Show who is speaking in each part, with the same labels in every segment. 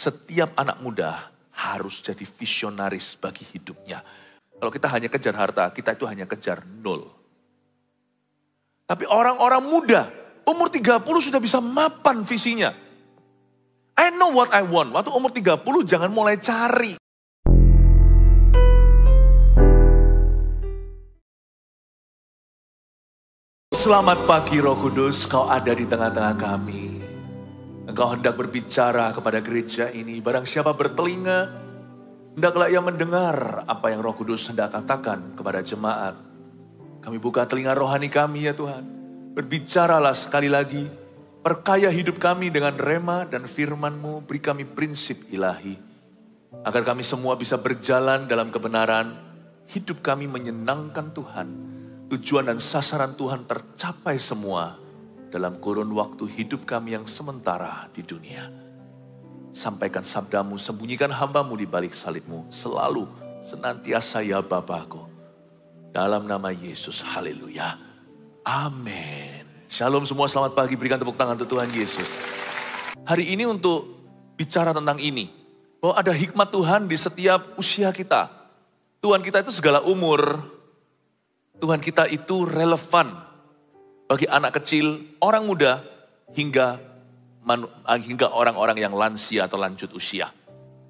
Speaker 1: Setiap anak muda harus jadi visionaris bagi hidupnya. Kalau kita hanya kejar harta, kita itu hanya kejar 0. Tapi orang-orang muda, umur 30 sudah bisa mapan visinya. I know what I want. Waktu umur 30 jangan mulai cari. Selamat pagi Roh Kudus, kau ada di tengah-tengah kami. Engkau hendak berbicara kepada gereja ini. Barang siapa bertelinga, hendaklah ia mendengar apa yang Roh Kudus hendak katakan kepada jemaat. Kami buka telinga rohani kami ya Tuhan. Berbicaralah sekali lagi. Perkaya hidup kami dengan rema dan firman-Mu. Beri kami prinsip ilahi. Agar kami semua bisa berjalan dalam kebenaran. Hidup kami menyenangkan Tuhan. Tujuan dan sasaran Tuhan tercapai semua dalam kurun waktu hidup kami yang sementara di dunia. Sampaikan sabdamu, sembunyikan hambamu di balik salibmu. Selalu, senantiasa ya Bapakku. Dalam nama Yesus, haleluya. Amin. Shalom semua, selamat pagi. Berikan tepuk tangan untuk Tuhan Yesus. Hari ini untuk bicara tentang ini. Bahwa ada hikmat Tuhan di setiap usia kita. Tuhan kita itu segala umur. Tuhan kita itu relevan bagi anak kecil, orang muda, hingga orang-orang yang lansia atau lanjut usia.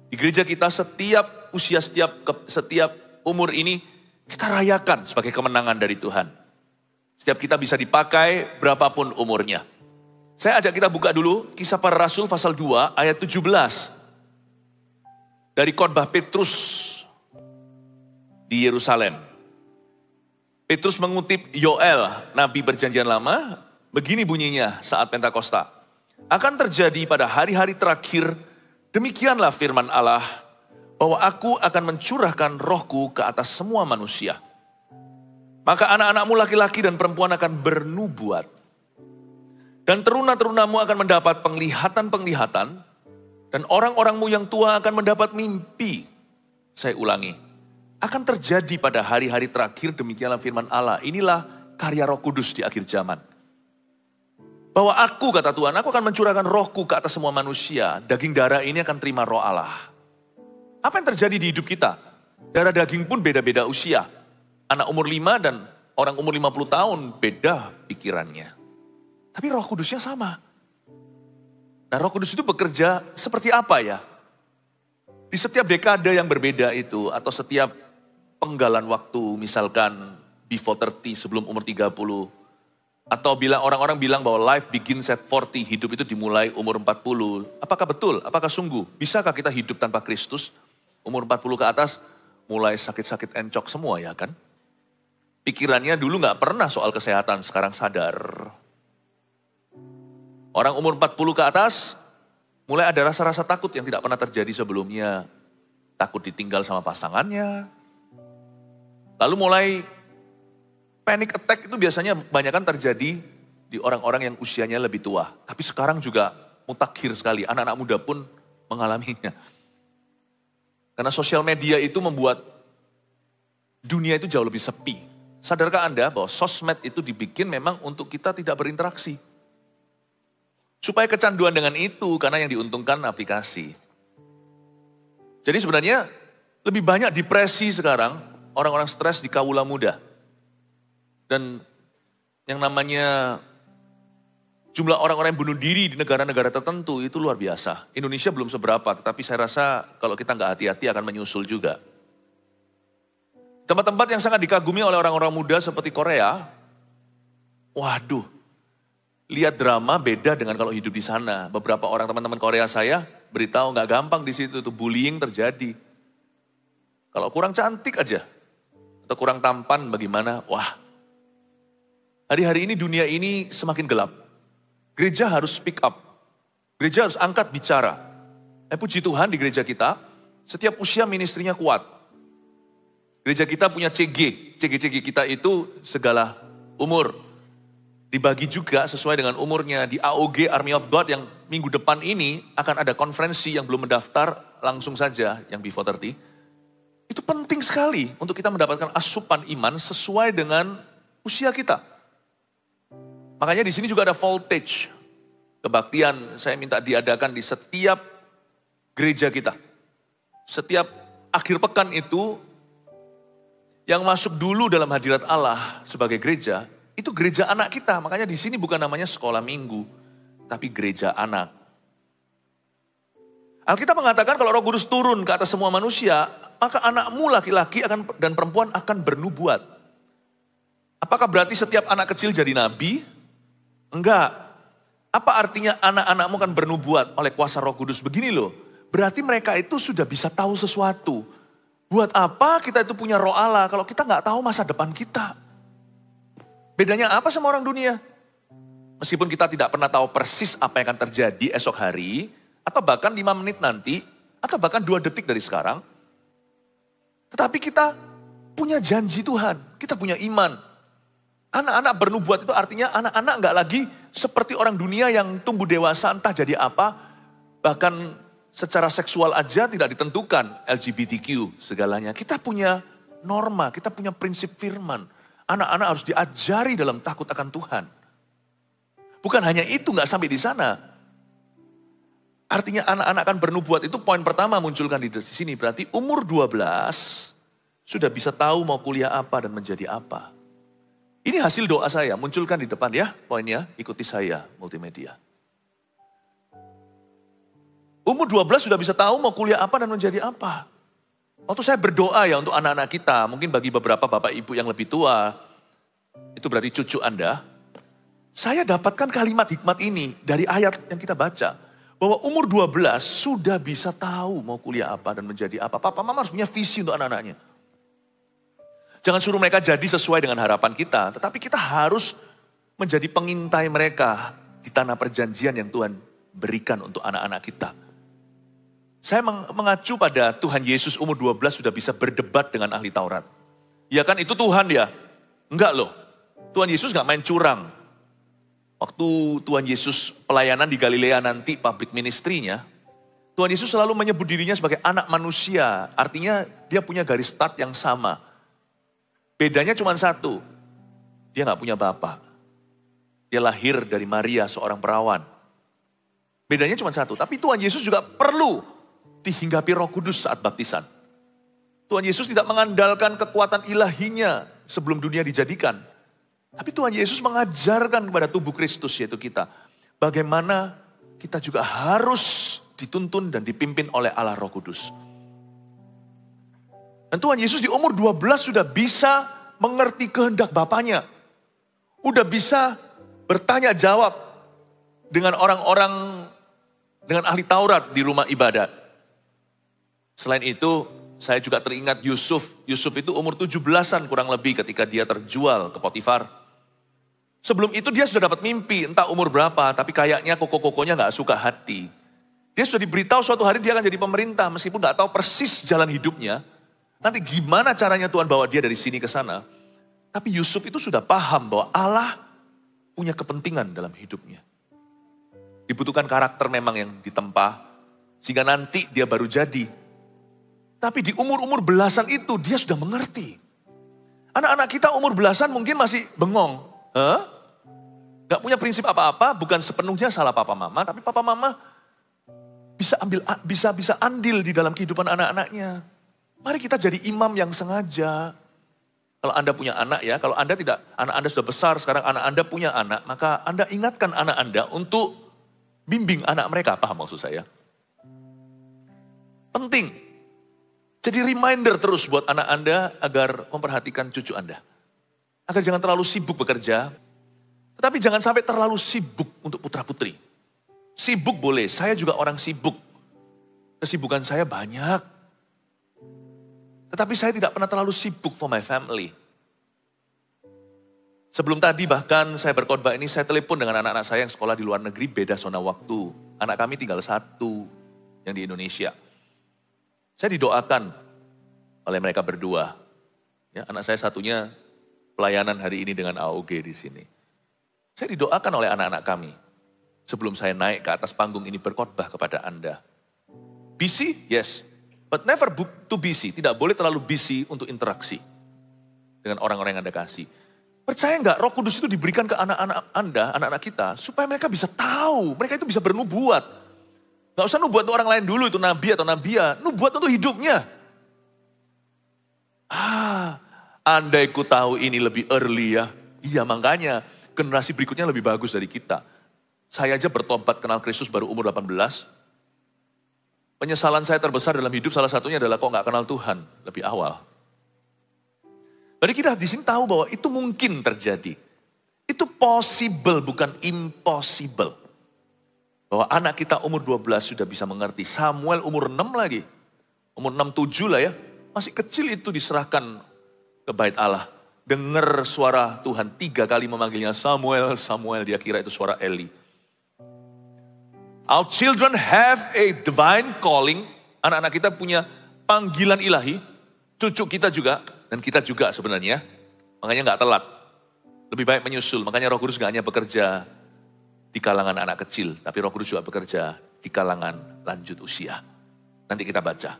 Speaker 1: Di gereja kita setiap usia, setiap umur ini kita rayakan sebagai kemenangan dari Tuhan. Setiap kita bisa dipakai berapapun umurnya. Saya ajak kita buka dulu Kisah Para Rasul pasal 2 ayat 17. Dari khotbah Petrus di Yerusalem. Petrus mengutip Yoel, Nabi Perjanjian Lama, begini bunyinya saat Pentakosta. Akan terjadi pada hari-hari terakhir, demikianlah firman Allah, bahwa aku akan mencurahkan rohku ke atas semua manusia. Maka anak-anakmu laki-laki dan perempuan akan bernubuat. Dan teruna-terunamu akan mendapat penglihatan-penglihatan, dan orang-orangmu yang tua akan mendapat mimpi. Saya ulangi. Akan terjadi pada hari-hari terakhir, demikianlah firman Allah. Inilah karya Roh Kudus di akhir zaman. Bahwa aku, kata Tuhan, aku akan mencurahkan rohku ke atas semua manusia. Daging darah ini akan terima roh Allah. Apa yang terjadi di hidup kita? Darah daging pun beda-beda usia. Anak umur 5 dan orang umur 50 tahun beda pikirannya. Tapi Roh Kudusnya sama. Nah, Roh Kudus itu bekerja seperti apa ya? Di setiap dekade yang berbeda itu, atau setiap penggalan waktu, misalkan before 30, sebelum umur 30. Atau orang-orang bilang bahwa life begins at 40, hidup itu dimulai umur 40. Apakah betul? Apakah sungguh? Bisakah kita hidup tanpa Kristus? Umur 40 ke atas, mulai sakit-sakit encok semua ya kan? Pikirannya dulu gak pernah soal kesehatan, sekarang sadar. Orang umur 40 ke atas, mulai ada rasa-rasa takut yang tidak pernah terjadi sebelumnya. Takut ditinggal sama pasangannya. Lalu mulai panic attack itu biasanya banyak kan terjadi di orang-orang yang usianya lebih tua. Tapi sekarang juga mutakhir sekali, anak-anak muda pun mengalaminya. Karena sosial media itu membuat dunia itu jauh lebih sepi. Sadarkah Anda bahwa sosmed itu dibikin memang untuk kita tidak berinteraksi? Supaya kecanduan dengan itu, karena yang diuntungkan aplikasi. Jadi sebenarnya lebih banyak depresi sekarang, orang-orang stres di kaula muda. Dan yang namanya jumlah orang-orang yang bunuh diri di negara-negara tertentu itu luar biasa. Indonesia belum seberapa, tetapi saya rasa kalau kita nggak hati-hati akan menyusul juga. Tempat-tempat yang sangat dikagumi oleh orang-orang muda seperti Korea, waduh, lihat drama beda dengan kalau hidup di sana. Beberapa orang teman-teman Korea saya beritahu nggak gampang di situ, tuh bullying terjadi. Kalau kurang cantik aja, atau kurang tampan bagaimana, wah. Hari-hari ini dunia ini semakin gelap. Gereja harus speak up. Gereja harus angkat bicara. Puji Tuhan di gereja kita, setiap usia ministrinya kuat. Gereja kita punya CG kita itu segala umur. Dibagi juga sesuai dengan umurnya. Di AOG Army of God yang minggu depan ini akan ada konferensi yang belum mendaftar, langsung saja yang before 30. Itu penting sekali untuk kita mendapatkan asupan iman sesuai dengan usia kita. Makanya di sini juga ada voltage. Kebaktian saya minta diadakan di setiap gereja kita. Setiap akhir pekan itu, yang masuk dulu dalam hadirat Allah sebagai gereja, itu gereja anak kita. Makanya di sini bukan namanya sekolah minggu, tapi gereja anak. Alkitab mengatakan kalau Roh Kudus turun ke atas semua manusia, maka anakmu laki-laki dan perempuan akan bernubuat. Apakah berarti setiap anak kecil jadi nabi? Enggak. Apa artinya anak-anakmu akan bernubuat oleh kuasa Roh Kudus? Begini loh, berarti mereka itu sudah bisa tahu sesuatu. Buat apa kita itu punya roh Allah kalau kita nggak tahu masa depan kita? Bedanya apa sama orang dunia? Meskipun kita tidak pernah tahu persis apa yang akan terjadi esok hari, atau bahkan 5 menit nanti, atau bahkan 2 detik dari sekarang. Tetapi kita punya janji Tuhan, kita punya iman. Anak-anak bernubuat itu artinya anak-anak nggak lagi seperti orang dunia yang tumbuh dewasa entah jadi apa, bahkan secara seksual aja tidak ditentukan, LGBTQ segalanya. Kita punya norma, kita punya prinsip firman. Anak-anak harus diajari dalam takut akan Tuhan. Bukan hanya itu, nggak sampai di sana. Artinya anak-anak akan bernubuat itu poin pertama munculkan di sini. Berarti umur 12 sudah bisa tahu mau kuliah apa dan menjadi apa. Ini hasil doa saya, munculkan di depan ya poinnya, ikuti saya multimedia. Umur 12 sudah bisa tahu mau kuliah apa dan menjadi apa. Waktu saya berdoa ya untuk anak-anak kita, mungkin bagi beberapa bapak ibu yang lebih tua, itu berarti cucu Anda. Saya dapatkan kalimat hikmat ini dari ayat yang kita baca. Bahwa umur 12 sudah bisa tahu mau kuliah apa dan menjadi apa. Papa mama harus punya visi untuk anak-anaknya. Jangan suruh mereka jadi sesuai dengan harapan kita. Tetapi kita harus menjadi pengintai mereka di tanah perjanjian yang Tuhan berikan untuk anak-anak kita. Saya mengacu pada Tuhan Yesus umur 12 sudah bisa berdebat dengan ahli Taurat. Ya kan itu Tuhan ya? Enggak loh. Tuhan Yesus gak main curang. Waktu Tuhan Yesus pelayanan di Galilea nanti public ministry-nya, Tuhan Yesus selalu menyebut dirinya sebagai anak manusia. Artinya dia punya garis start yang sama. Bedanya cuma satu. Dia gak punya bapak. Dia lahir dari Maria seorang perawan. Bedanya cuma satu. Tapi Tuhan Yesus juga perlu dihinggapi Roh Kudus saat baptisan. Tuhan Yesus tidak mengandalkan kekuatan ilahinya sebelum dunia dijadikan. Tapi Tuhan Yesus mengajarkan kepada tubuh Kristus yaitu kita. Bagaimana kita juga harus dituntun dan dipimpin oleh Allah Roh Kudus. Dan Tuhan Yesus di umur 12 sudah bisa mengerti kehendak Bapaknya. Udah bisa bertanya jawab dengan orang-orang, dengan ahli Taurat di rumah ibadat. Selain itu, saya juga teringat Yusuf. Yusuf itu umur 17-an kurang lebih ketika dia terjual ke Potifar. Sebelum itu dia sudah dapat mimpi, entah umur berapa, tapi kayaknya koko-kokonya gak suka hati. Dia sudah diberitahu suatu hari dia akan jadi pemerintah, meskipun gak tahu persis jalan hidupnya. Nanti gimana caranya Tuhan bawa dia dari sini ke sana. Tapi Yusuf itu sudah paham bahwa Allah punya kepentingan dalam hidupnya. Dibutuhkan karakter memang yang ditempa, sehingga nanti dia baru jadi. Tapi di umur-umur belasan itu dia sudah mengerti. Anak-anak kita umur belasan mungkin masih bengong. Gak punya prinsip apa-apa, bukan sepenuhnya salah papa mama, tapi papa mama bisa andil di dalam kehidupan anak-anaknya. Mari kita jadi imam yang sengaja. Kalau Anda punya anak ya, kalau Anda tidak, anak Anda sudah besar, sekarang anak Anda punya anak, maka Anda ingatkan anak Anda untuk bimbing anak mereka. Paham maksud saya? Penting. Jadi reminder terus buat anak Anda agar memperhatikan cucu Anda. Agar jangan terlalu sibuk bekerja, tetapi jangan sampai terlalu sibuk untuk putra-putri. Sibuk boleh, saya juga orang sibuk. Kesibukan saya banyak. Tetapi saya tidak pernah terlalu sibuk for my family. Sebelum tadi bahkan saya berkhotbah ini, saya telepon dengan anak-anak saya yang sekolah di luar negeri, beda zona waktu. Anak kami tinggal satu yang di Indonesia. Saya didoakan oleh mereka berdua. Ya, anak saya satunya pelayanan hari ini dengan AOG di sini. Saya didoakan oleh anak-anak kami. Sebelum saya naik ke atas panggung ini berkhotbah kepada Anda. Busy? Yes. But never too busy. Tidak boleh terlalu busy untuk interaksi dengan orang-orang yang Anda kasih. Percaya nggak Roh Kudus itu diberikan ke anak-anak Anda, anak-anak kita, supaya mereka bisa tahu, mereka itu bisa bernubuat. Gak usah nubuat untuk orang lain dulu, itu nabi atau nabia. Nubuat untuk hidupnya. Andai ku tahu ini lebih early ya. Iya makanya generasi berikutnya lebih bagus dari kita. Saya aja bertobat kenal Kristus baru umur 18. Penyesalan saya terbesar dalam hidup salah satunya adalah kok gak kenal Tuhan lebih awal. Jadi kita di sini tahu bahwa itu mungkin terjadi. Itu possible bukan impossible. Bahwa anak kita umur 12 sudah bisa mengerti. Samuel umur 6 lagi. Umur 6-7 lah ya. Masih kecil itu diserahkan ke bait Allah. Dengar suara Tuhan 3 kali memanggilnya Samuel. Samuel dia kira itu suara Eli. Our children have a divine calling. Anak-anak kita punya panggilan ilahi. Cucu kita juga. Dan kita juga sebenarnya. Makanya gak telat. Lebih baik menyusul. Makanya Roh Kudus gak hanya bekerja di kalangan anak kecil, tapi Roh Kudus juga bekerja di kalangan lanjut usia. Nanti kita baca.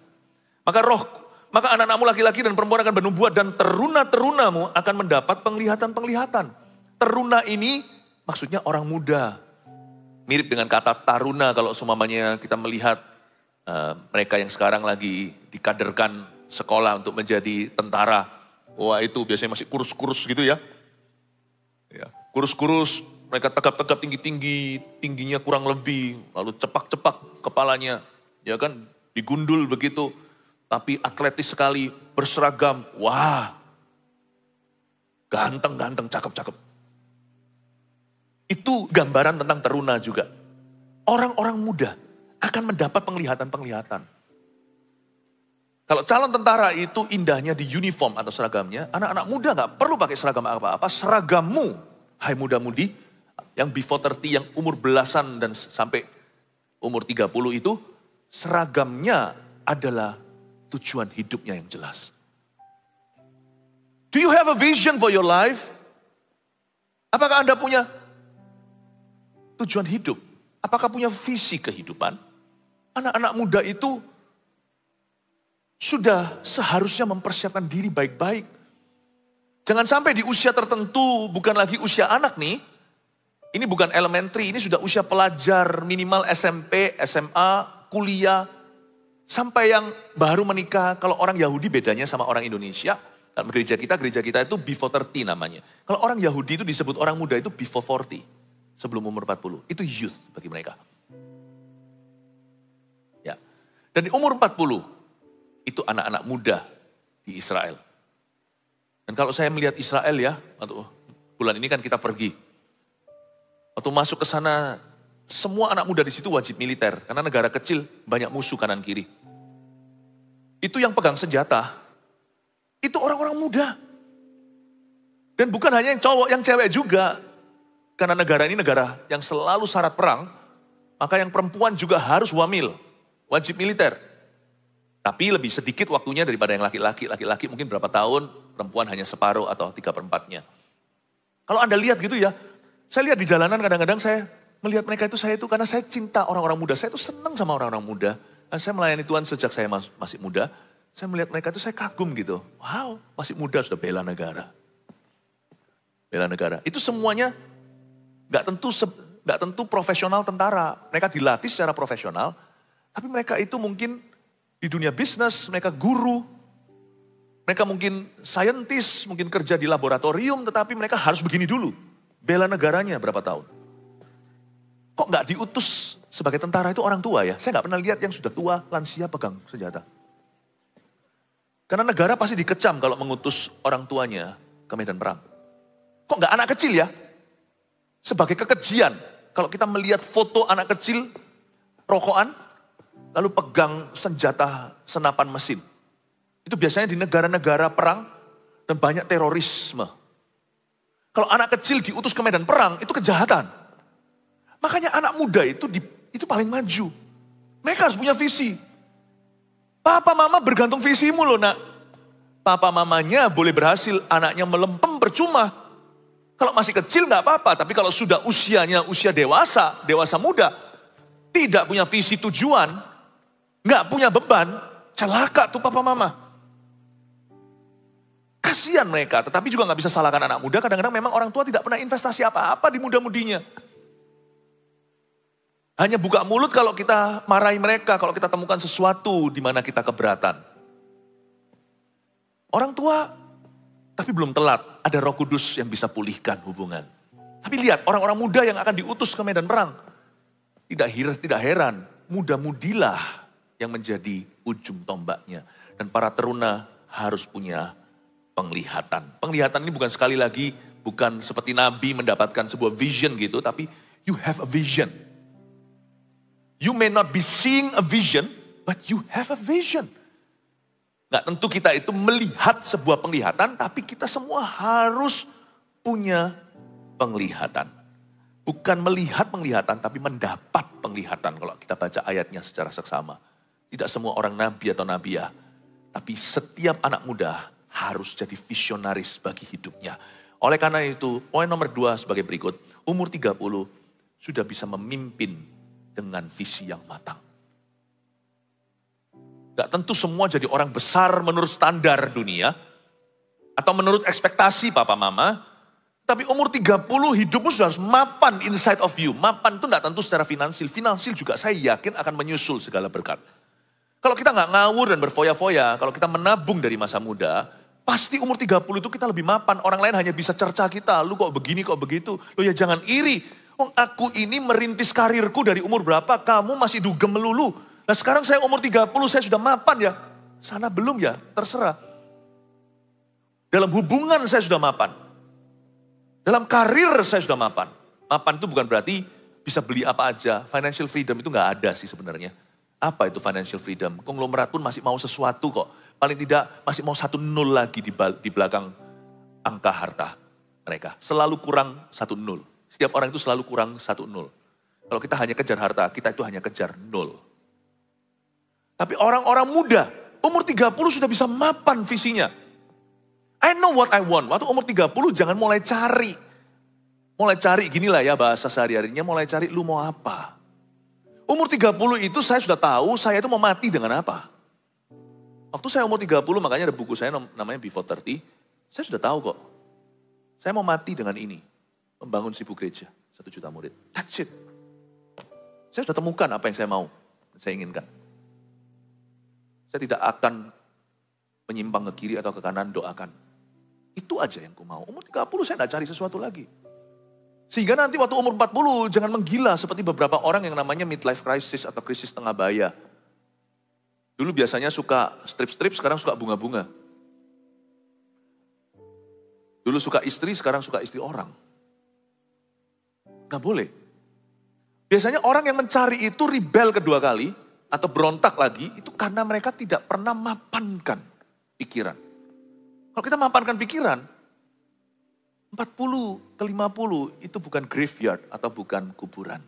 Speaker 1: Maka anak-anakmu laki-laki dan perempuan akan bernubuat dan teruna-terunamu akan mendapat penglihatan-penglihatan. Teruna ini maksudnya orang muda. Mirip dengan kata taruna kalau seumpamanya kita melihat mereka yang sekarang lagi dikaderkan sekolah untuk menjadi tentara. Wah itu biasanya masih kurus-kurus gitu ya. Kurus-kurus. Mereka tegap-tegap tinggi-tinggi, tingginya kurang lebih, lalu cepak-cepak kepalanya, ya kan, digundul begitu, tapi atletis sekali, berseragam, wah, ganteng-ganteng, cakep-cakep. Itu gambaran tentang teruna juga. Orang-orang muda akan mendapat penglihatan-penglihatan. Kalau calon tentara itu indahnya di uniform atau seragamnya, anak-anak muda gak perlu pakai seragam apa-apa, seragammu, hai muda-mudi, yang before 30, yang umur belasan dan sampai umur 30 itu, seragamnya adalah tujuan hidupnya yang jelas. Do you have a vision for your life? Apakah Anda punya tujuan hidup? Apakah punya visi kehidupan? Anak-anak muda itu sudah seharusnya mempersiapkan diri baik-baik. Jangan sampai di usia tertentu, bukan lagi usia anak nih, ini bukan elementary, ini sudah usia pelajar minimal SMP, SMA, kuliah. Sampai yang baru menikah, kalau orang Yahudi bedanya sama orang Indonesia. Dalam gereja kita itu before 30 namanya. Kalau orang Yahudi itu disebut orang muda itu before 40. Sebelum umur 40. Itu youth bagi mereka. Ya. Dan di umur 40, itu anak-anak muda di Israel. Dan kalau saya melihat Israel ya, bulan ini kan kita pergi. Waktu masuk ke sana, semua anak muda di situ wajib militer. Karena negara kecil, banyak musuh kanan kiri. Itu yang pegang senjata. Itu orang-orang muda. Dan bukan hanya yang cowok, yang cewek juga. Karena negara ini negara yang selalu syarat perang. Maka yang perempuan juga harus wamil. Wajib militer. Tapi lebih sedikit waktunya daripada yang laki-laki. Laki-laki mungkin berapa tahun, perempuan hanya separuh atau 3/4-nya. Kalau Anda lihat gitu ya, saya lihat di jalanan kadang-kadang saya melihat mereka itu, karena saya cinta orang-orang muda. Saya itu senang sama orang-orang muda. Dan saya melayani Tuhan sejak saya masih muda. Saya melihat mereka itu saya kagum gitu. Wow, masih muda sudah bela negara. Bela negara. Itu semuanya gak tentu profesional tentara. Mereka dilatih secara profesional. Tapi mereka itu mungkin di dunia bisnis, mereka guru. Mereka mungkin saintis, mungkin kerja di laboratorium. Tetapi mereka harus begini dulu. Bela negaranya berapa tahun. Kok gak diutus sebagai tentara itu orang tua ya? Saya gak pernah lihat yang sudah tua, lansia pegang senjata. Karena negara pasti dikecam kalau mengutus orang tuanya ke medan perang. Kok gak anak kecil ya? Sebagai kekejian. Kalau kita melihat foto anak kecil, rokokan, lalu pegang senjata senapan mesin. Itu biasanya di negara-negara perang dan banyak terorisme. Kalau anak kecil diutus ke medan perang, itu kejahatan. Makanya anak muda itu paling maju. Mereka harus punya visi. Papa mama bergantung visimu loh nak. Papa mamanya boleh berhasil, anaknya melempem percuma. Kalau masih kecil gak apa-apa, tapi kalau sudah usianya usia dewasa muda, tidak punya visi tujuan, gak punya beban, celaka tuh papa mama. Kasihan mereka, tetapi juga gak bisa salahkan anak muda. Kadang-kadang memang orang tua tidak pernah investasi apa-apa di muda-mudinya. Hanya buka mulut kalau kita marahi mereka, kalau kita temukan sesuatu di mana kita keberatan. Orang tua, tapi belum telat, ada Roh Kudus yang bisa pulihkan hubungan. Tapi lihat, orang-orang muda yang akan diutus ke medan perang, tidak heran, muda-mudilah yang menjadi ujung tombaknya. Dan para teruna harus punya penglihatan. Penglihatan ini bukan sekali lagi, bukan seperti Nabi mendapatkan sebuah vision gitu, tapi you have a vision. You may not be seeing a vision, but you have a vision. Nggak tentu kita itu melihat sebuah penglihatan, tapi kita semua harus punya penglihatan. Bukan melihat penglihatan, tapi mendapat penglihatan kalau kita baca ayatnya secara seksama. Tidak semua orang nabi atau nabiah, tapi setiap anak muda harus jadi visionaris bagi hidupnya. Oleh karena itu, poin nomor 2 sebagai berikut, umur 30 sudah bisa memimpin dengan visi yang matang. Gak tentu semua jadi orang besar menurut standar dunia, atau menurut ekspektasi papa mama, tapi umur 30 hidupmu sudah harus mapan inside of you. Mapan itu gak tentu secara finansil. Finansil juga saya yakin akan menyusul segala berkat. Kalau kita gak ngawur dan berfoya-foya, kalau kita menabung dari masa muda, pasti umur 30 itu kita lebih mapan. Orang lain hanya bisa cerca kita, lu kok begini, kok begitu. Lu ya jangan iri. Oh, aku ini merintis karirku dari umur berapa, kamu masih dugem melulu. Nah sekarang saya umur 30, saya sudah mapan ya. Sana belum ya, terserah. Dalam hubungan saya sudah mapan. Dalam karir saya sudah mapan. Mapan itu bukan berarti bisa beli apa aja. Financial freedom itu gak ada sih sebenarnya. Apa itu financial freedom? Konglomerat pun masih mau sesuatu kok. Paling tidak masih mau 1 nol lagi di belakang angka harta mereka. Selalu kurang 1 nol. Setiap orang itu selalu kurang 1 nol. Kalau kita hanya kejar harta, kita itu hanya kejar nol. Tapi orang-orang muda, umur 30 sudah bisa mapan visinya. I know what I want. Waktu umur 30 jangan mulai cari. Mulai cari, ginilah ya bahasa sehari-harinya, mulai cari lu mau apa. Umur 30 itu saya sudah tahu saya itu mau mati dengan apa. Waktu saya umur 30, makanya ada buku saya namanya Before 30, saya sudah tahu kok. Saya mau mati dengan ini. Membangun 1000 gereja, 1 juta murid. That's it. Saya sudah temukan apa yang saya mau, saya inginkan. Saya tidak akan menyimpang ke kiri atau ke kanan, doakan. Itu aja yang ku mau. Umur 30 saya tidak cari sesuatu lagi. Sehingga nanti waktu umur 40 jangan menggila seperti beberapa orang yang namanya midlife crisis atau krisis tengah baya. Dulu biasanya suka strip-strip, sekarang suka bunga-bunga. Dulu suka istri, sekarang suka istri orang. Gak boleh. Biasanya orang yang mencari itu rebel kedua kali, atau berontak lagi, itu karena mereka tidak pernah mapankan pikiran. Kalau kita mapankan pikiran, 40 ke 50 itu bukan graveyard atau bukan kuburan.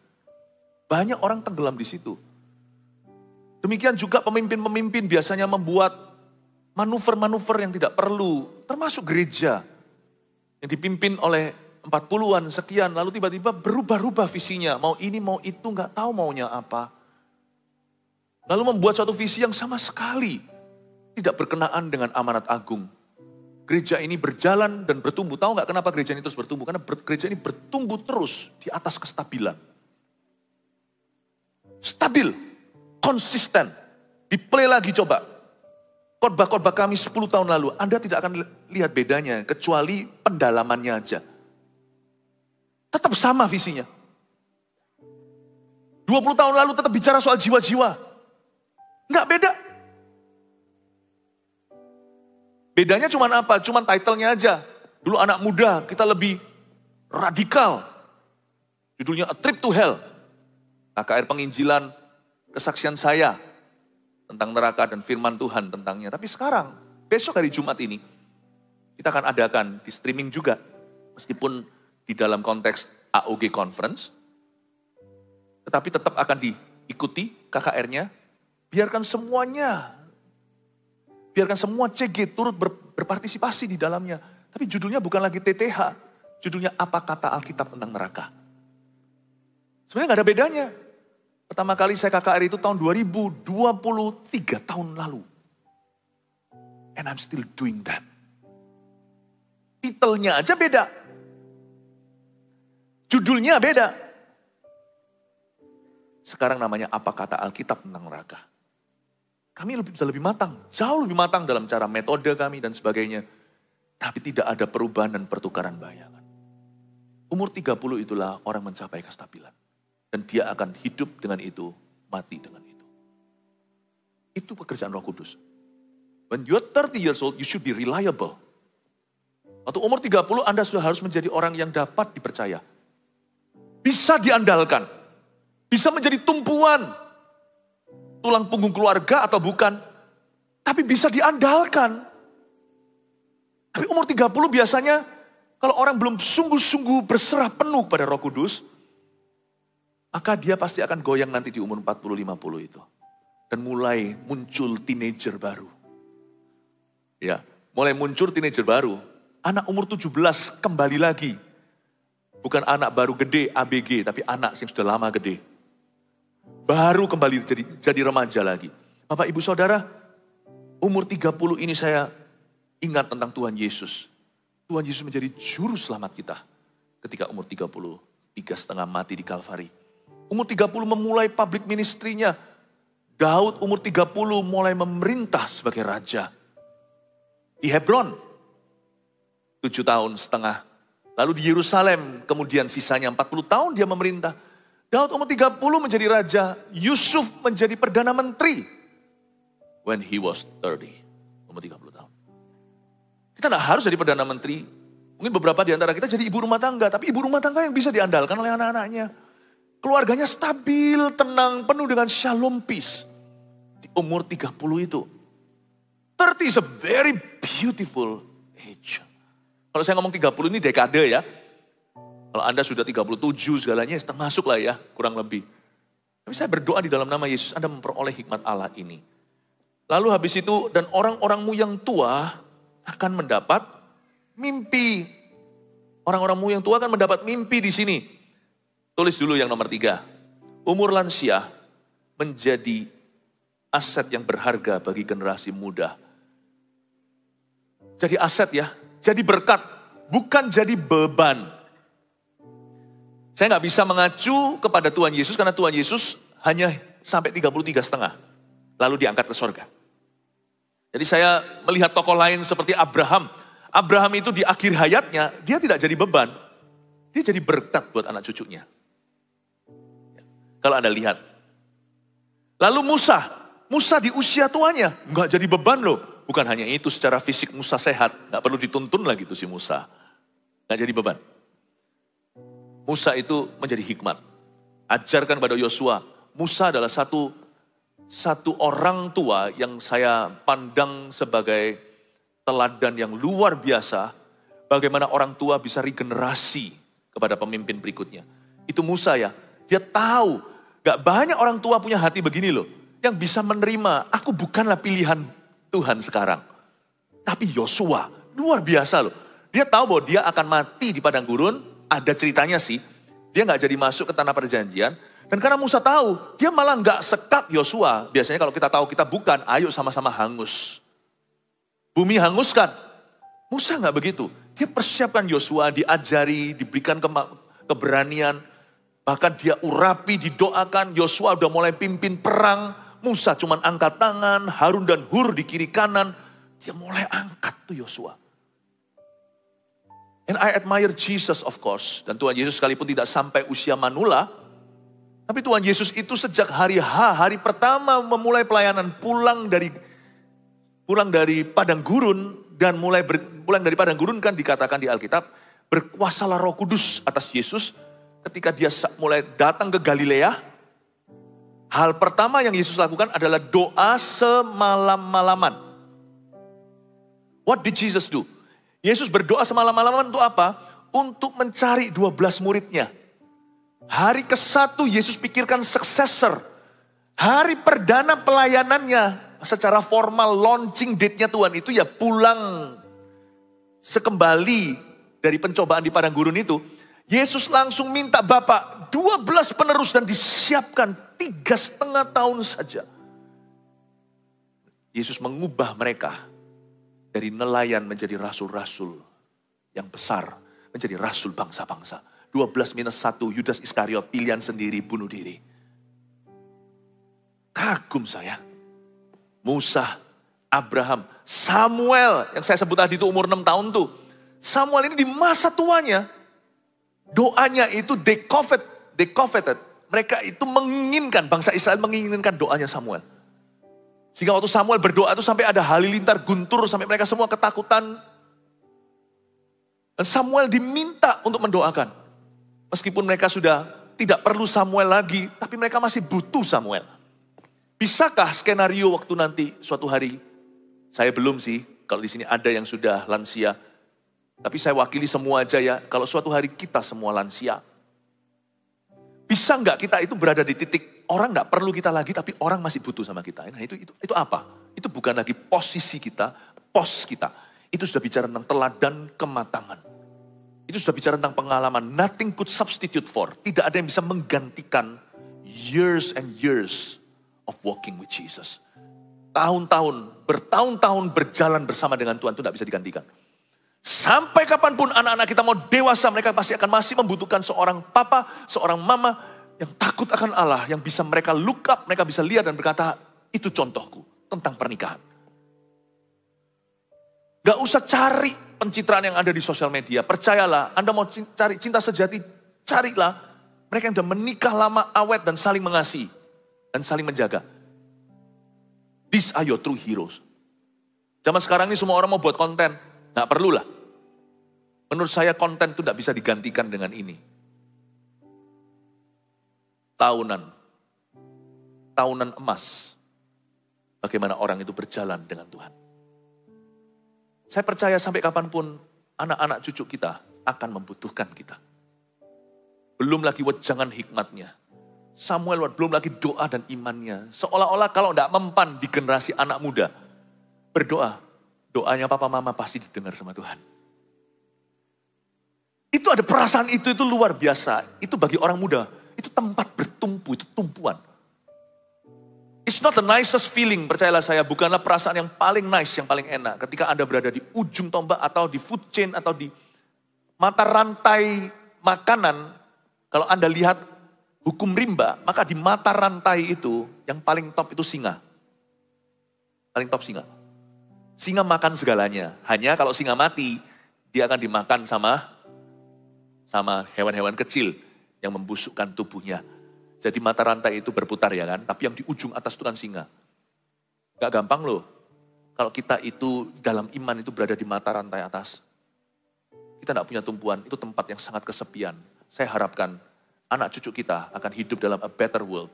Speaker 1: Banyak orang tenggelam di situ. Demikian juga pemimpin-pemimpin biasanya membuat manuver-manuver yang tidak perlu, termasuk gereja yang dipimpin oleh 40-an sekian, lalu tiba-tiba berubah-ubah visinya. Mau ini, mau itu, gak tahu maunya apa. Lalu membuat suatu visi yang sama sekali tidak berkenaan dengan amanat agung. Gereja ini berjalan dan bertumbuh. Tahu gak kenapa gereja ini terus bertumbuh? Karena gereja ini bertumbuh terus di atas kestabilan. Stabil, konsisten. Di-play lagi coba. Khotbah-khotbah kami 10 tahun lalu, Anda tidak akan lihat bedanya, kecuali pendalamannya aja. Tetap sama visinya. 20 tahun lalu tetap bicara soal jiwa-jiwa. Enggak beda. Bedanya cuma apa? Cuma title-nya aja. Dulu anak muda kita lebih radikal. Judulnya A Trip to Hell. KKR penginjilan, kesaksian saya tentang neraka dan firman Tuhan tentangnya. Tapi sekarang, besok hari Jumat ini, kita akan adakan di streaming juga. Meskipun di dalam konteks AOG Conference, tetapi tetap akan diikuti KKR-nya. Biarkan semuanya, biarkan semua CG turut berpartisipasi di dalamnya. Tapi judulnya bukan lagi TTH, judulnya apa kata Alkitab tentang neraka. Sebenarnya gak ada bedanya. Pertama kali saya KKR itu tahun 2023 tahun lalu. And I'm still doing that. Titelnya aja beda. Judulnya beda. Sekarang namanya apa kata Alkitab tentang neraka. Kami bisa lebih matang, jauh lebih matang dalam cara metode kami dan sebagainya. Tapi tidak ada perubahan dan pertukaran bayangan. Umur 30 itulah orang mencapai kestabilan. Dan dia akan hidup dengan itu, mati dengan itu. Itu pekerjaan Roh Kudus. When you're 30 years old, you should be reliable. Waktu umur 30, Anda sudah harus menjadi orang yang dapat dipercaya. Bisa diandalkan. Bisa menjadi tumpuan. Tulang punggung keluarga atau bukan. Tapi bisa diandalkan. Tapi umur 30 biasanya, kalau orang belum sungguh-sungguh berserah penuh pada Roh Kudus, maka dia pasti akan goyang nanti di umur 40-50 itu. Dan mulai muncul teenager baru. Ya, mulai muncul teenager baru. Anak umur 17 kembali lagi. Bukan anak baru gede, ABG, tapi anak yang sudah lama gede. Baru kembali jadi remaja lagi. Bapak, Ibu, Saudara, umur 30 ini saya ingat tentang Tuhan Yesus. Tuhan Yesus menjadi juru selamat kita ketika umur 33,5 mati di Kalvari. Umur 30 memulai public ministry-nya. Daud umur 30 mulai memerintah sebagai raja. Di Hebron, 7,5 tahun. Lalu di Yerusalem, kemudian sisanya 40 tahun dia memerintah. Daud umur 30 menjadi raja. Yusuf menjadi Perdana Menteri. When he was 30, umur 30 tahun. Kita tidak harus jadi Perdana Menteri. Mungkin beberapa di antara kita jadi ibu rumah tangga. Tapi ibu rumah tangga yang bisa diandalkan oleh anak-anaknya. Keluarganya stabil, tenang, penuh dengan shalom peace. Di umur 30 itu. 30 is a very beautiful age. Kalau saya ngomong 30 ini dekade ya. Kalau Anda sudah 37 segalanya termasuk lah ya, kurang lebih. Tapi saya berdoa di dalam nama Yesus, Anda memperoleh hikmat Allah ini. Lalu habis itu, dan orang-orangmu yang tua akan mendapat mimpi. Orang-orangmu yang tua akan mendapat mimpi di sini. Tulis dulu yang nomor 3. Umur lansia menjadi aset yang berharga bagi generasi muda. Jadi aset ya, jadi berkat, bukan jadi beban. Saya nggak bisa mengacu kepada Tuhan Yesus karena Tuhan Yesus hanya sampai 33,5. Lalu diangkat ke sorga. Jadi saya melihat tokoh lain seperti Abraham. Abraham itu di akhir hayatnya, dia tidak jadi beban. Dia jadi berkat buat anak cucunya. Kalau Anda lihat. Lalu Musa di usia tuanya, nggak jadi beban loh. Bukan hanya itu, secara fisik Musa sehat. Nggak perlu dituntun lagi tuh si Musa. Nggak jadi beban. Musa itu menjadi hikmat. Ajarkan pada Yosua. Musa adalah satu orang tua yang saya pandang sebagai teladan yang luar biasa. Bagaimana orang tua bisa regenerasi kepada pemimpin berikutnya. Itu Musa ya. Dia tahu, gak banyak orang tua punya hati begini loh. Yang bisa menerima, aku bukanlah pilihan Tuhan sekarang. Tapi Yosua, luar biasa loh. Dia tahu bahwa dia akan mati di padang gurun. Ada ceritanya sih. Dia gak jadi masuk ke tanah perjanjian. Dan karena Musa tahu, dia malah gak sekat Yosua. Biasanya kalau kita tahu kita bukan, ayo sama-sama hangus. Bumi hanguskan. Musa gak begitu. Dia persiapkan Yosua, diajari, diberikan keberanian. Bahkan dia urapi, didoakan. Yosua udah mulai pimpin perang. Musa cuman angkat tangan, Harun dan Hur di kiri kanan. Dia mulai angkat tuh Yosua. And I admire Jesus of course. Dan Tuhan Yesus sekalipun tidak sampai usia manula. Tapi Tuhan Yesus itu sejak hari hari pertama memulai pelayanan, pulang dari padang gurun. Dan pulang dari padang gurun kan dikatakan di Alkitab, berkuasalah Roh Kudus atas Yesus. Ketika dia mulai datang ke Galilea, hal pertama yang Yesus lakukan adalah doa semalam-malaman. What did Jesus do? Yesus berdoa semalam-malaman untuk apa? Untuk mencari 12 muridnya. Hari ke-1 Yesus pikirkan successor. Hari perdana pelayanannya, secara formal launching date-nya Tuhan itu ya pulang sekembali dari pencobaan di padang gurun itu. Yesus langsung minta Bapak 12 penerus dan disiapkan 3,5 tahun saja. Yesus mengubah mereka dari nelayan menjadi rasul-rasul yang besar. Menjadi rasul bangsa-bangsa. 12 minus 1 Yudas Iskariot pilihan sendiri bunuh diri. Kagum saya. Musa, Abraham, Samuel yang saya sebut tadi itu umur 6 tahun tuh. Samuel ini di masa tuanya, doanya itu they coveted. Mereka itu menginginkan, bangsa Israel menginginkan doanya Samuel. Sehingga waktu Samuel berdoa itu sampai ada halilintar guntur, sampai mereka semua ketakutan. Dan Samuel diminta untuk mendoakan. Meskipun mereka sudah tidak perlu Samuel lagi, tapi mereka masih butuh Samuel. Bisakah skenario waktu nanti suatu hari, saya belum sih, kalau di sini ada yang sudah lansia, tapi saya wakili semua aja ya, kalau suatu hari kita semua lansia, bisa nggak kita itu berada di titik orang nggak perlu kita lagi, tapi orang masih butuh sama kita. Nah itu apa? Itu bukan lagi posisi kita, pos kita. Itu sudah bicara tentang teladan kematangan. Itu sudah bicara tentang pengalaman. Nothing could substitute for. Tidak ada yang bisa menggantikan years and years of walking with Jesus. Bertahun-tahun berjalan bersama dengan Tuhan itu tidak bisa digantikan. Sampai kapanpun anak-anak kita mau dewasa, mereka pasti akan masih membutuhkan seorang papa, seorang mama yang takut akan Allah, yang bisa mereka look up, mereka bisa lihat dan berkata, itu contohku tentang pernikahan. Gak usah cari pencitraan yang ada di sosial media. Percayalah, Anda mau cari cinta sejati, carilah mereka yang sudah menikah lama, awet dan saling mengasihi dan saling menjaga. These are your true heroes. Zaman sekarang ini semua orang mau buat konten. Gak perlulah. Menurut saya konten itu tidak bisa digantikan dengan ini. Tahunan emas. Bagaimana orang itu berjalan dengan Tuhan. Saya percaya sampai kapanpun anak-anak cucu kita akan membutuhkan kita. Belum lagi wejangan hikmatnya. Samuel belum lagi doa dan imannya. Seolah-olah kalau tidak mempan di generasi anak muda. Berdoa. Doanya papa mama pasti didengar sama Tuhan. Itu ada perasaan itu luar biasa. Itu bagi orang muda. Itu tempat bertumpu, itu tumpuan. It's not the nicest feeling, percayalah saya. Bukanlah perasaan yang paling nice, yang paling enak. Ketika Anda berada di ujung tombak atau di food chain atau di mata rantai makanan. Kalau Anda lihat hukum rimba, maka di mata rantai itu yang paling top itu singa. Paling top singa. Singa makan segalanya. Hanya kalau singa mati, dia akan dimakan sama hewan-hewan kecil yang membusukkan tubuhnya. Jadi mata rantai itu berputar ya kan, tapi yang di ujung atas itu kan singa. Gak gampang loh. Kalau kita itu dalam iman itu berada di mata rantai atas. Kita gak punya tumpuan, itu tempat yang sangat kesepian. Saya harapkan anak cucu kita akan hidup dalam a better world.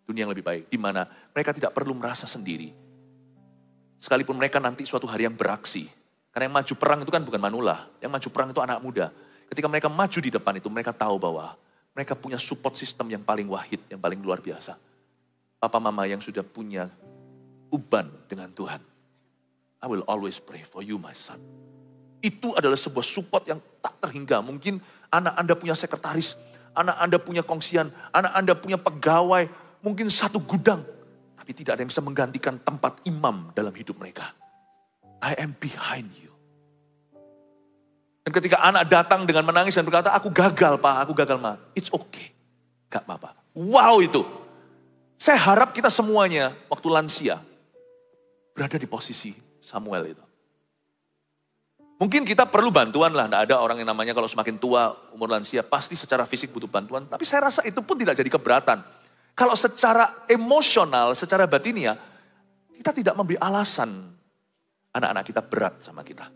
Speaker 1: Dunia yang lebih baik, di mana mereka tidak perlu merasa sendiri. Sekalipun mereka nanti suatu hari yang beraksi. Karena yang maju perang itu kan bukan manula, yang maju perang itu anak muda. Ketika mereka maju di depan itu, mereka tahu bahwa mereka punya support system yang paling wahid, yang paling luar biasa. Papa mama yang sudah punya uban dengan Tuhan. I will always pray for you my son. Itu adalah sebuah support yang tak terhingga. Mungkin anak Anda punya sekretaris, anak Anda punya kongsian, anak Anda punya pegawai, mungkin satu gudang. Tapi tidak ada yang bisa menggantikan tempat imam dalam hidup mereka. I am behind you. Dan ketika anak datang dengan menangis dan berkata, aku gagal pak, aku gagal ma. It's okay. Gak apa-apa. Wow itu. Saya harap kita semuanya waktu lansia berada di posisi Samuel itu. Mungkin kita perlu bantuan lah. Tidak ada orang yang namanya kalau semakin tua umur lansia pasti secara fisik butuh bantuan. Tapi saya rasa itu pun tidak jadi keberatan. Kalau secara emosional, secara batinia, kita tidak memberi alasan anak-anak kita berat sama kita.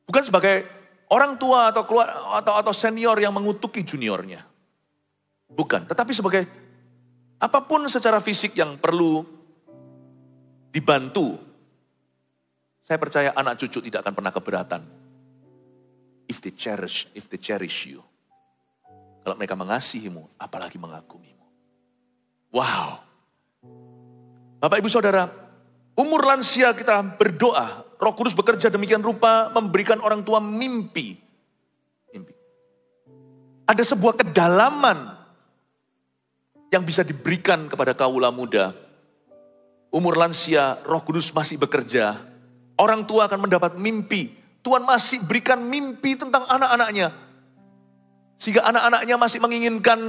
Speaker 1: Bukan sebagai orang tua atau senior yang mengutuki juniornya. Bukan, tetapi sebagai apapun secara fisik yang perlu dibantu. Saya percaya anak cucu tidak akan pernah keberatan. If they cherish you. Kalau mereka mengasihimu, apalagi mengagumimu. Wow. Bapak ibu saudara, umur lansia kita berdoa. Roh Kudus bekerja demikian rupa memberikan orang tua mimpi. Ada sebuah kedalaman yang bisa diberikan kepada kaula muda. Umur lansia, Roh Kudus masih bekerja. Orang tua akan mendapat mimpi. Tuhan masih berikan mimpi tentang anak-anaknya. Sehingga anak-anaknya masih menginginkan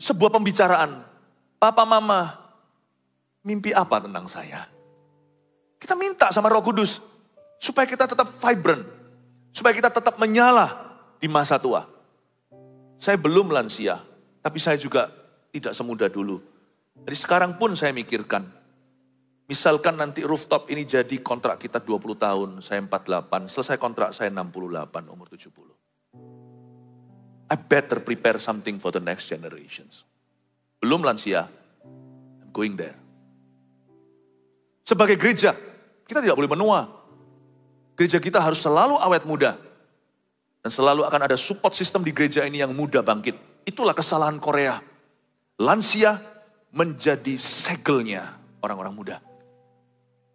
Speaker 1: sebuah pembicaraan. Papa mama, mimpi apa tentang saya? Kita minta sama Roh Kudus supaya kita tetap vibrant, supaya kita tetap menyala di masa tua. Saya belum lansia, tapi saya juga tidak semuda dulu. Jadi sekarang pun saya mikirkan, misalkan nanti rooftop ini jadi kontrak kita 20 tahun, saya 48, selesai kontrak saya 68, umur 70. I better prepare something for the next generations. Belum lansia, I'm going there. Sebagai gereja, kita tidak boleh menua. Gereja kita harus selalu awet muda. Dan selalu akan ada support system di gereja ini yang muda bangkit. Itulah kesalahan Korea. Lansia menjadi segelnya orang-orang muda.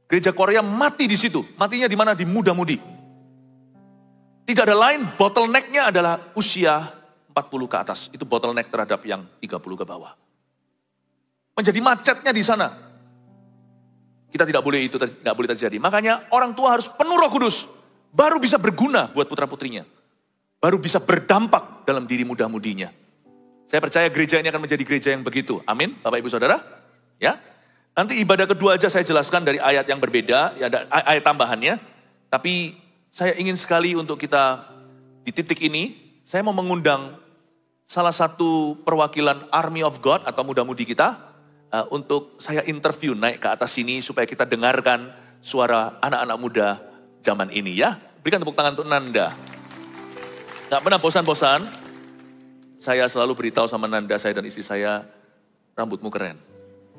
Speaker 1: Gereja Korea mati di situ. Matinya di mana? Di muda-mudi. Tidak ada lain, bottleneck-nya adalah usia 40 ke atas. Itu bottleneck terhadap yang 30 ke bawah. Menjadi macetnya di sana. Kita tidak boleh itu tidak boleh terjadi. Makanya orang tua harus penuh Roh Kudus. Baru bisa berguna buat putra-putrinya. Baru bisa berdampak dalam diri muda-mudinya. Saya percaya gereja ini akan menjadi gereja yang begitu. Amin, Bapak Ibu Saudara. Ya. Nanti ibadah kedua aja saya jelaskan dari ayat yang berbeda. Ya, ada ayat tambahannya. Tapi saya ingin sekali untuk kita di titik ini. Saya mau mengundang salah satu perwakilan Army of God atau muda-mudi kita. Untuk saya interview naik ke atas sini supaya kita dengarkan suara anak-anak muda zaman ini ya. Berikan tepuk tangan untuk Nanda. Gak pernah bosan-bosan. Saya selalu beritahu sama Nanda, saya dan istri saya, rambutmu keren.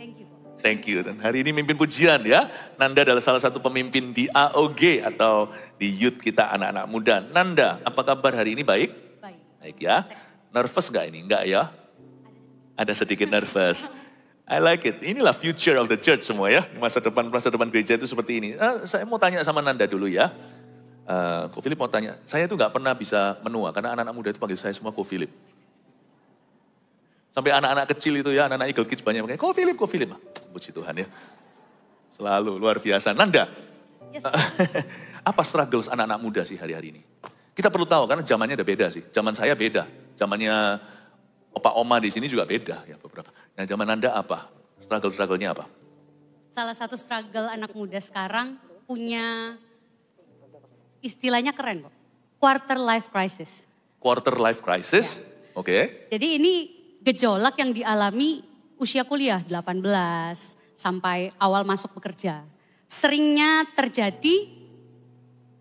Speaker 2: Thank you.
Speaker 1: Thank you. Dan hari ini mimpin pujian ya. Nanda adalah salah satu pemimpin di AOG atau di youth kita anak-anak muda. Nanda, apa kabar hari ini? Baik?
Speaker 2: Baik.
Speaker 1: Baik ya. Nervous gak ini? Enggak ya? Ada sedikit nervous. I like it. Inilah future of the church semua ya. Masa depan gereja itu seperti ini. Saya mau tanya sama Nanda dulu ya. Ko Philip mau tanya. Saya tuh gak pernah bisa menua. Karena anak-anak muda itu panggil saya semua Ko Philip. Sampai anak-anak kecil itu ya. Anak-anak Eagle Kids banyak pakai Ko Philip, Ko Philip. Puji Tuhan ya. Selalu luar biasa. Nanda.
Speaker 2: Yes.
Speaker 1: Apa struggles anak-anak muda sih hari-hari ini? Kita perlu tahu karena zamannya udah beda sih. Zaman saya beda. Zamannya opa oma di sini juga beda ya beberapa. Nah zaman Anda apa? Struggle-nya apa?
Speaker 2: Salah satu struggle anak muda sekarang punya istilahnya keren kok. Quarter life crisis.
Speaker 1: Quarter life crisis? Ya. Oke.
Speaker 2: Jadi ini gejolak yang dialami usia kuliah 18 sampai awal masuk bekerja. Seringnya terjadi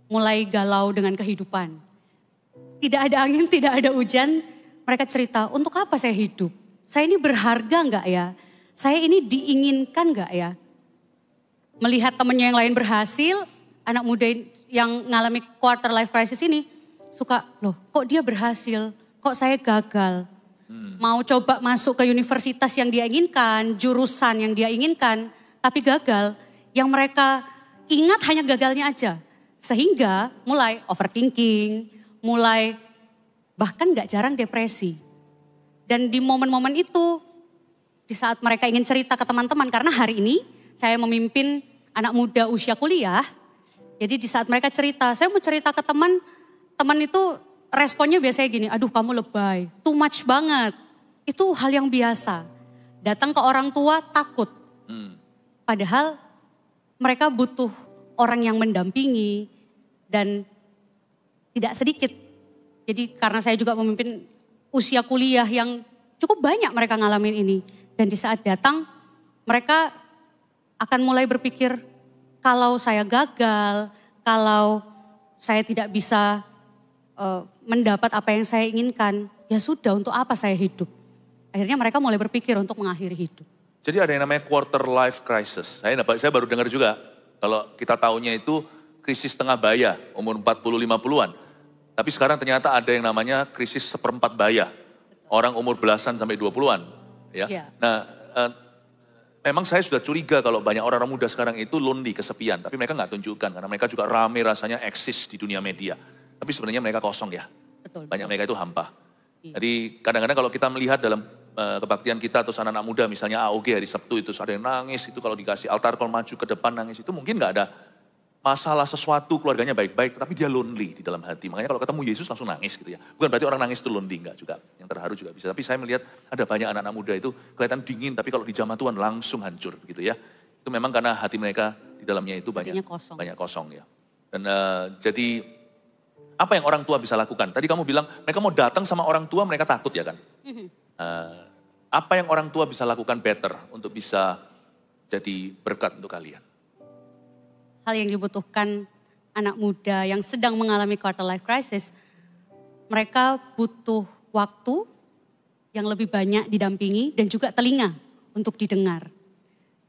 Speaker 2: mulai galau dengan kehidupan. Tidak ada angin, tidak ada hujan. Mereka cerita, untuk apa saya hidup? Saya ini berharga enggak ya? Saya ini diinginkan enggak ya? Melihat temannya yang lain berhasil, anak muda yang mengalami quarter life crisis ini suka, loh kok dia berhasil? Kok saya gagal? Mau coba masuk ke universitas yang dia inginkan, jurusan yang dia inginkan, tapi gagal. Yang mereka ingat hanya gagalnya aja. Sehingga mulai overthinking, mulai bahkan gak jarang depresi. Dan di momen-momen itu, di saat mereka ingin cerita ke teman-teman, karena hari ini saya memimpin anak muda usia kuliah, jadi di saat mereka cerita, saya mau cerita ke teman, teman itu responnya biasanya gini, aduh kamu lebay, too much banget. Itu hal yang biasa. Datang ke orang tua takut. Padahal mereka butuh orang yang mendampingi dan tidak sedikit. Jadi karena saya juga memimpin usia kuliah yang cukup banyak mereka ngalamin ini. Dan di saat datang mereka akan mulai berpikir kalau saya gagal, kalau saya tidak bisa mendapat apa yang saya inginkan, ya sudah untuk apa saya hidup. Akhirnya mereka mulai berpikir untuk mengakhiri hidup.
Speaker 1: Jadi ada yang namanya quarter life crisis. Saya baru dengar juga kalau kita tahunya itu krisis tengah baya umur 40-50-an. Tapi sekarang ternyata ada yang namanya krisis seperempat baya. Orang umur belasan sampai 20-an. Ya.
Speaker 2: Yeah.
Speaker 1: Nah, memang saya sudah curiga kalau banyak orang-orang muda sekarang itu lonely, kesepian. Tapi mereka nggak tunjukkan karena mereka juga rame rasanya eksis di dunia media. Tapi sebenarnya mereka kosong ya.
Speaker 2: Betul.
Speaker 1: Banyak mereka itu hampa.
Speaker 2: Iya.
Speaker 1: Jadi kadang-kadang kalau kita melihat dalam kebaktian kita atau anak-anak muda misalnya AOG hari Sabtu itu ada yang nangis itu kalau dikasih altar call maju ke depan nangis itu mungkin nggak ada masalah sesuatu, keluarganya baik-baik, tapi dia lonely di dalam hati. Makanya kalau ketemu Yesus langsung nangis gitu ya. Bukan berarti orang nangis itu lonely, enggak juga. Yang terharu juga bisa. Tapi saya melihat ada banyak anak-anak muda itu kelihatan dingin, tapi kalau di jamah Tuhan langsung hancur gitu ya. Itu memang karena hati mereka di dalamnya itu banyak kosong ya. Dan jadi apa yang orang tua bisa lakukan? Tadi kamu bilang mereka mau datang sama orang tua, mereka takut ya kan? Apa yang orang tua bisa lakukan better untuk bisa jadi berkat untuk kalian?
Speaker 2: Hal yang dibutuhkan anak muda yang sedang mengalami quarter life crisis, mereka butuh waktu yang lebih banyak didampingi dan juga telinga untuk didengar.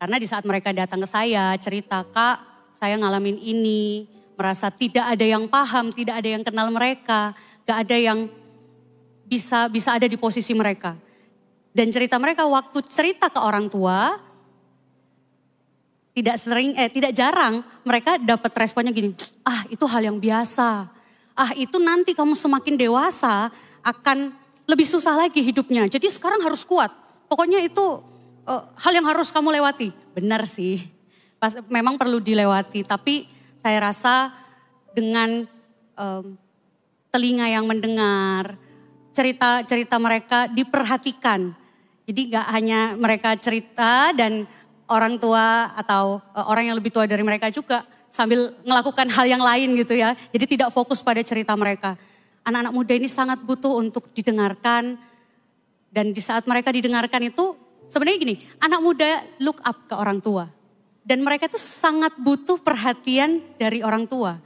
Speaker 2: Karena di saat mereka datang ke saya, cerita, Kak, saya ngalamin ini, merasa tidak ada yang paham, tidak ada yang kenal mereka, gak ada yang bisa ada di posisi mereka. Dan cerita mereka waktu cerita ke orang tua, tidak jarang mereka dapat responnya gini, itu hal yang biasa. Itu nanti kamu semakin dewasa akan lebih susah lagi hidupnya. Jadi sekarang harus kuat. Pokoknya itu hal yang harus kamu lewati. Benar sih, memang perlu dilewati. Tapi saya rasa dengan telinga yang mendengar, cerita-cerita mereka diperhatikan. Jadi gak hanya mereka cerita dan orang tua atau orang yang lebih tua dari mereka juga sambil melakukan hal yang lain gitu ya. Jadi tidak fokus pada cerita mereka. Anak-anak muda ini sangat butuh untuk didengarkan. Dan di saat mereka didengarkan itu sebenarnya gini, anak muda look up ke orang tua. Dan mereka itu sangat butuh perhatian dari orang tua.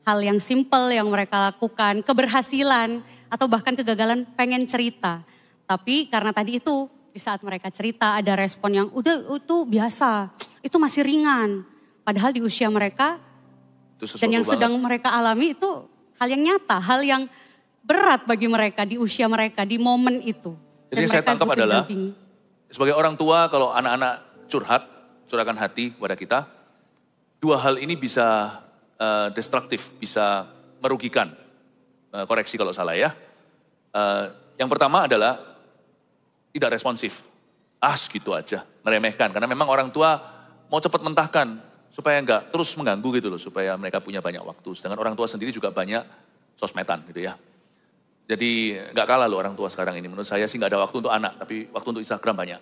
Speaker 2: Hal yang simple yang mereka lakukan, keberhasilan atau bahkan kegagalan pengen cerita. Tapi karena tadi itu di saat mereka cerita ada respon yang udah itu biasa, itu masih ringan. Padahal di usia mereka dan yang sedang mereka alami itu hal yang nyata, hal yang berat bagi mereka di usia mereka, di momen itu.
Speaker 1: Jadi yang saya tangkap adalah sebagai orang tua kalau anak-anak curahkan hati kepada kita, dua hal ini bisa destruktif, bisa merugikan. Koreksi kalau salah ya. Yang pertama adalah tidak responsif. Gitu aja, meremehkan. Karena memang orang tua mau cepat mentahkan supaya enggak terus mengganggu gitu loh. Supaya mereka punya banyak waktu. Sedangkan orang tua sendiri juga banyak sosmedan gitu ya. Jadi enggak kalah loh orang tua sekarang ini. Menurut saya sih enggak ada waktu untuk anak, tapi waktu untuk Instagram banyak.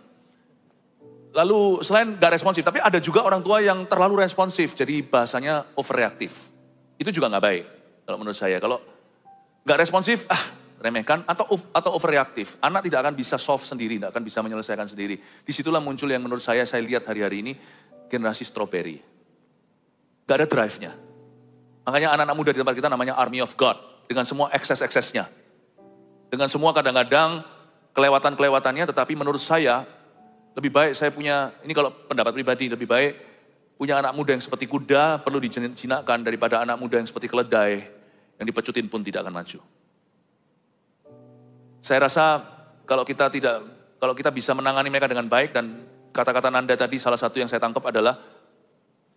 Speaker 1: Lalu selain enggak responsif, tapi ada juga orang tua yang terlalu responsif. Jadi bahasanya overreaktif. Itu juga enggak baik kalau menurut saya. Kalau enggak responsif, remehkan atau overreaktif. Anak tidak akan bisa solve sendiri, tidak akan bisa menyelesaikan sendiri. Disitulah muncul yang menurut saya lihat hari-hari ini, generasi strawberry. Gak ada drive-nya. Makanya anak-anak muda di tempat kita namanya Army of God. Dengan semua ekses-eksesnya. Dengan semua kadang-kadang kelewatan-kelewatannya, tetapi menurut saya, lebih baik saya punya, ini kalau pendapat pribadi, lebih baik punya anak muda yang seperti kuda, perlu dijinakkan daripada anak muda yang seperti keledai, yang dipecutin pun tidak akan maju. Saya rasa kalau kita bisa menangani mereka dengan baik dan kata-kata Nanda tadi salah satu yang saya tangkap adalah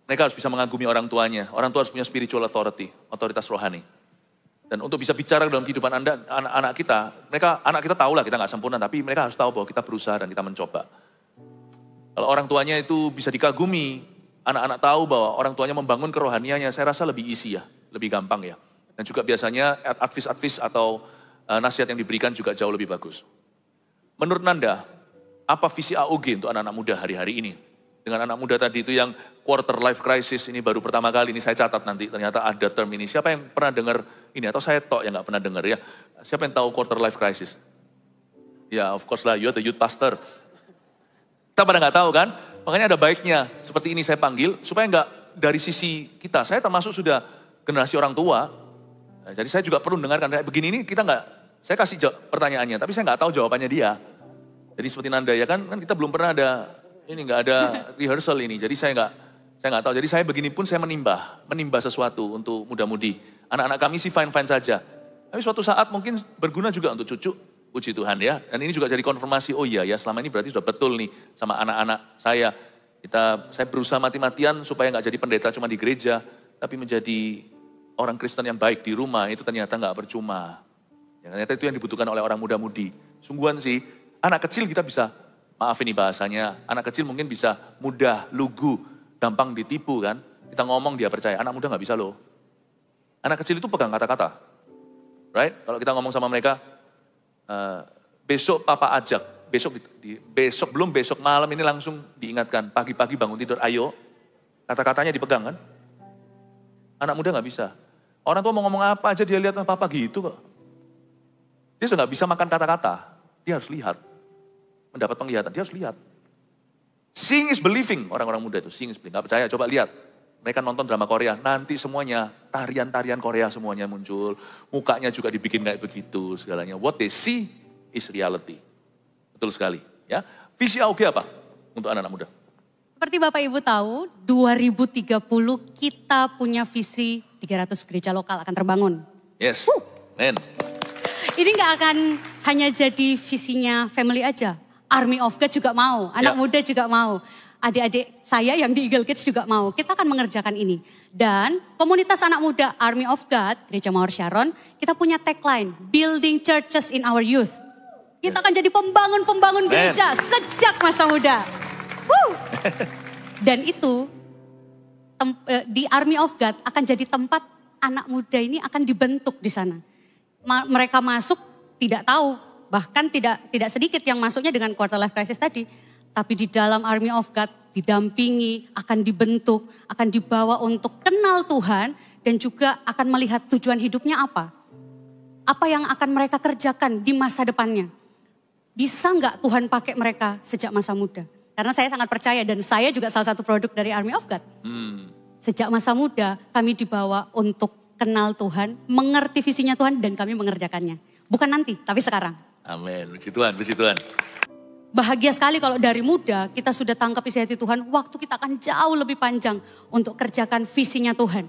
Speaker 1: mereka harus bisa mengagumi orang tuanya. Orang tua harus punya spiritual authority, otoritas rohani. Dan untuk bisa bicara dalam kehidupan Anda, anak kita tahu lah kita nggak sempurna, tapi mereka harus tahu bahwa kita berusaha dan kita mencoba. Kalau orang tuanya itu bisa dikagumi, anak-anak tahu bahwa orang tuanya membangun kerohaniannya, saya rasa lebih easy ya, lebih gampang ya. Dan juga biasanya advice atau nasihat yang diberikan juga jauh lebih bagus. Menurut Nanda, apa visi AOG untuk anak-anak muda hari-hari ini? Dengan anak muda tadi itu yang quarter life crisis ini baru pertama kali, ini saya catat nanti, ternyata ada term ini. Siapa yang pernah dengar ini? Atau saya tok yang gak pernah dengar ya? Siapa yang tahu quarter life crisis? Ya of course lah, you're the youth pastor. Kita pada gak tahu kan? Makanya ada baiknya, seperti ini saya panggil, supaya gak dari sisi kita. Saya termasuk sudah generasi orang tua. Nah, jadi saya juga perlu dengarkan kayak begini ini saya kasih pertanyaannya, tapi saya nggak tahu jawabannya dia. Jadi seperti Nanda ya kan kita belum pernah nggak ada rehearsal ini. Jadi saya nggak tahu. Jadi saya begini pun saya menimba sesuatu untuk muda-mudi. Anak-anak kami sih fine-fine saja. Tapi suatu saat mungkin berguna juga untuk cucu, puji Tuhan ya. Dan ini juga jadi konfirmasi, oh iya ya selama ini berarti sudah betul nih sama anak-anak saya. Saya berusaha mati-matian supaya nggak jadi pendeta cuma di gereja, tapi menjadi orang Kristen yang baik di rumah itu ternyata nggak percuma. Ya, ternyata itu yang dibutuhkan oleh orang muda-mudi. Sungguhan sih, anak kecil kita bisa, maaf ini bahasanya, anak kecil mungkin bisa mudah, lugu, gampang ditipu kan. Kita ngomong dia percaya, anak muda nggak bisa loh. Anak kecil itu pegang kata-kata. Right? Kalau kita ngomong sama mereka, besok papa ajak, besok belum besok malam ini langsung diingatkan, pagi-pagi bangun tidur, ayo. Kata-katanya dipegang kan? Anak muda nggak bisa. Orang tua mau ngomong apa aja dia lihat papa gitu kok. Dia sudah nggak bisa makan kata-kata, dia harus lihat. Mendapat penglihatan, dia harus lihat. Seeing is believing, orang-orang muda itu, seeing is believing. Gak percaya, coba lihat. Mereka nonton drama Korea, nanti semuanya, tarian-tarian Korea semuanya muncul. Mukanya juga dibikin kayak begitu segalanya. What they see is reality. Betul sekali. Ya. Visi AUG apa untuk anak-anak muda?
Speaker 2: Seperti Bapak Ibu tahu, 2030 kita punya visi 300 gereja lokal akan terbangun.
Speaker 1: Yes, amen.
Speaker 2: Ini gak akan hanya jadi visinya family aja. Army of God juga mau, anak muda juga mau. Adik-adik saya yang di Eagle Kids juga mau. Kita akan mengerjakan ini. Dan komunitas anak muda Army of God, Gereja Mawar Sharon, kita punya tagline, Building Churches in Our Youth. Kita akan jadi pembangun-pembangun gereja sejak masa muda. Dan itu di Army of God akan jadi tempat anak muda ini akan dibentuk di sana. Mereka masuk tidak tahu, bahkan tidak sedikit yang masuknya dengan quarter life crisis tadi. Tapi di dalam Army of God didampingi, akan dibentuk, akan dibawa untuk kenal Tuhan dan juga akan melihat tujuan hidupnya apa. Apa yang akan mereka kerjakan di masa depannya. Bisa nggak Tuhan pakai mereka sejak masa muda? Karena saya sangat percaya dan saya juga salah satu produk dari Army of God. Sejak masa muda kami dibawa untuk kenal Tuhan, mengerti visinya Tuhan dan kami mengerjakannya. Bukan nanti, tapi sekarang.
Speaker 1: Amin, puji Tuhan, puji Tuhan.
Speaker 2: Bahagia sekali kalau dari muda kita sudah tangkap isi hati Tuhan, waktu kita akan jauh lebih panjang untuk kerjakan visinya Tuhan.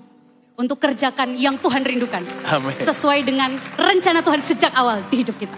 Speaker 2: Untuk kerjakan yang Tuhan rindukan.
Speaker 1: Amin.
Speaker 2: Sesuai dengan rencana Tuhan sejak awal di hidup kita.